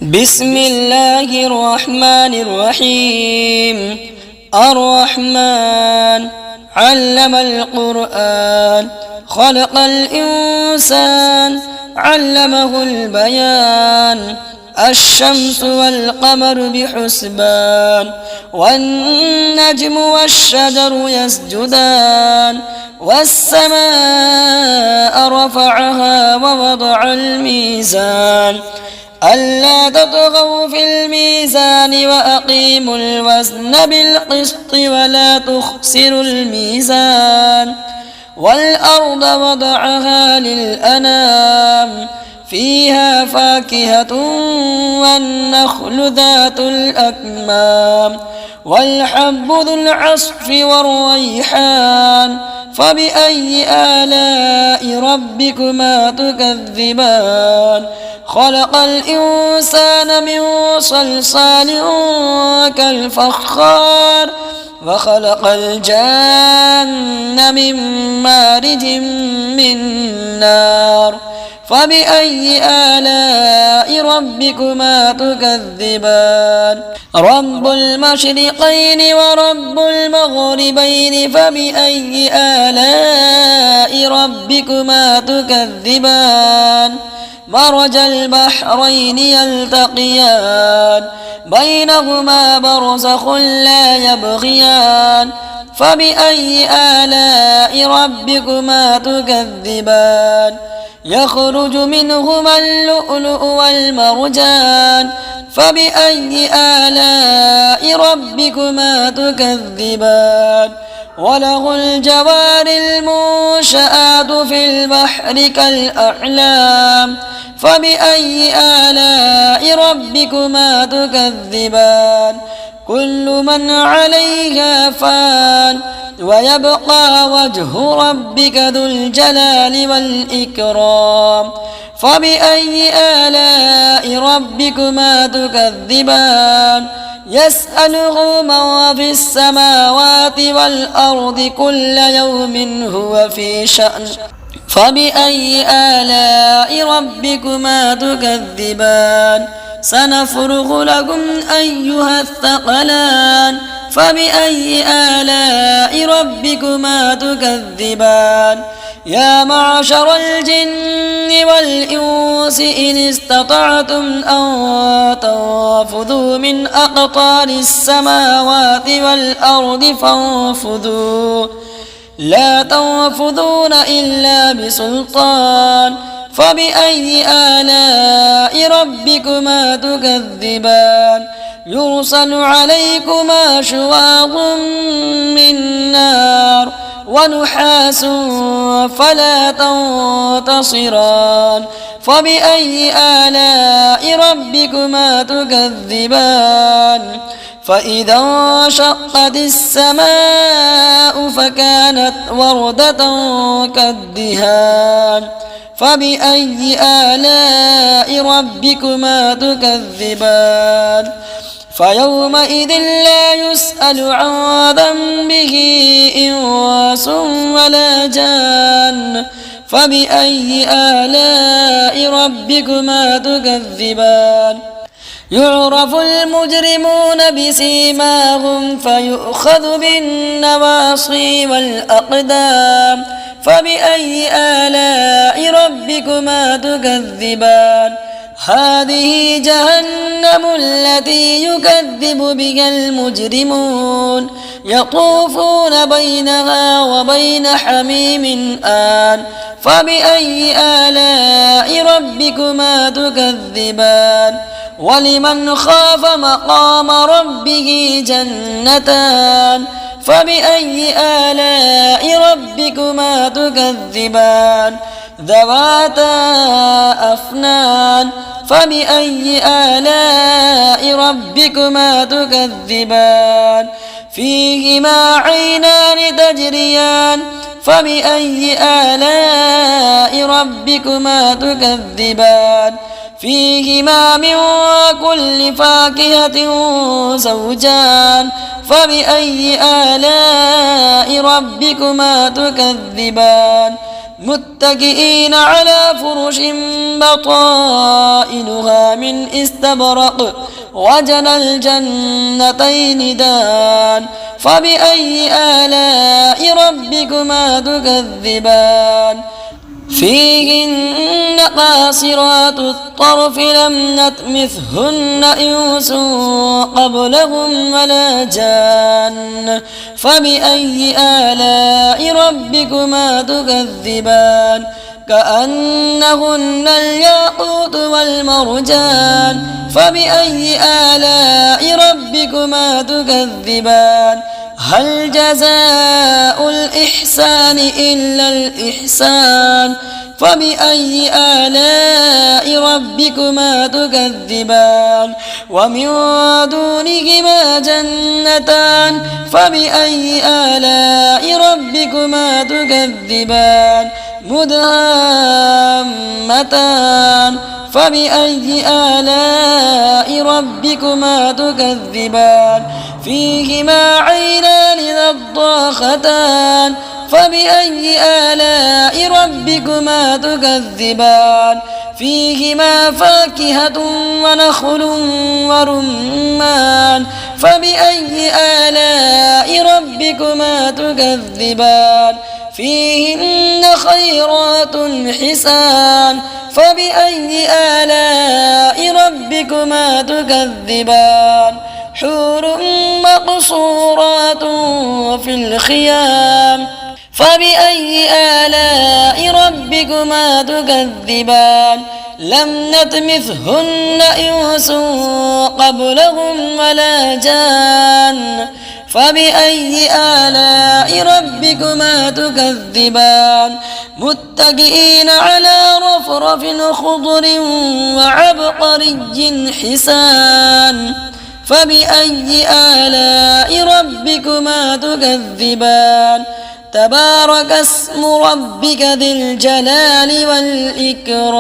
بسم الله الرحمن الرحيم. الرحمن علم القرآن، خلق الإنسان، علمه البيان. الشمس والقمر بحسبان، والنجم والشجر يسجدان. والسماء رفعها ووضع الميزان، ألا تطغوا في الميزان وأقيموا الوزن بالقسط ولا تخسروا الميزان. والأرض وضعها للأنام، فيها فاكهة والنخل ذات الأكمام، والحب ذو العصف والريحان. فبأي آلاء ربكما تكذبان؟ خلق الإنسان من صلصال كالفخار، وخلق الجان من مارج من نار. فبأي آلاء ربكما تكذبان؟ رب المشرقين ورب المغربين، فبأي آلاء ربكما تكذبان؟ مرج البحرين يلتقيان، بينهما برزخ لا يبغيان. فبأي آلاء ربكما تكذبان؟ يخرج منهما اللؤلؤ والمرجان. فبأي آلاء ربكما تكذبان؟ وله الجوار المنشآت في البحر كالأعلام. فبأي آلاء ربكما تكذبان؟ كل من عليها فان، ويبقى وجه ربك ذو الجلال والإكرام. فبأي آلاء ربكما تكذبان؟ يسأله من في السماوات والأرض، كل يوم هو في شأن. فبأي آلاء ربكما تكذبان؟ سنفرغ لكم أيها الثقلان. فبأي آلاء ربكما تكذبان؟ يا معشر الجن والإنس إن استطعتم أن تنفذوا من أقطار السماوات والأرض فانفذوا، لا تنفذون إلا بسلطان. فبأي آلاء ربكما تكذبان؟ يرسل عليكما شواظ من نار ونحاس فلا تنتصران. فبأي آلاء ربكما تكذبان؟ فإذا انشقت السماء فكانت وردة كالدهان. فبأي آلاء ربكما تكذبان؟ فيومئذ لا يسأل عن ذنبه إنس ولا جان. فبأي آلاء ربكما تكذبان؟ يعرف المجرمون بسيماهم فيؤخذ بالنواصي والأقدام. فبأي آلاء ربكما تكذبان؟ هذه جهنم التي يكذب بها المجرمون، يطوفون بينها وبين حميم آن. فبأي آلاء ربكما تكذبان؟ ولمن خاف مقام ربه جنتان. فبأي آلاء ربكما تكذبان؟ ذواتا أفنان. فبأي آلاء ربكما تكذبان؟ فيهما عينان تجريان. فبأي آلاء ربكما تكذبان؟ فيهما من كل فاكهة زوجان. فبأي آلاء ربكما تكذبان؟ متكئين على فرش بطائنها من استبرق وجنى الجنتين دان فبأي آلاء ربكما تكذبان فيهن قاصرات الطرف لم نطمثهن إنس قبلهم ولا جان فبأي آلاء ربكما تكذبان كأنهن الياقوت والمرجان فبأي آلاء ربكما تكذبان هل جزاء الإحسان إلا الإحسان فبأي آلاء ربكما تكذبان ومن دونهما جنتان فبأي آلاء ربكما تكذبان مدهامتان فبأي آلاء ربكما تكذبان فيهما عينان نضاختان فبأي آلاء ربكما تكذبان فيهما فاكهة ونخل ورمان فبأي آلاء ربكما تكذبان فيهن خيرات حسان فبأي آلاء ربكما تكذبان حور مقصورات في الخيام فبأي آلاء ربكما تكذبان لم نطمثهن إنس قبلهم ولا جان فبأي آلاء ربكما تكذبان متكئين على رفرف خضر وعبقري حسان فبأي آلاء ربكما تكذبان تبارك اسم ربك ذي الجلال والإكرام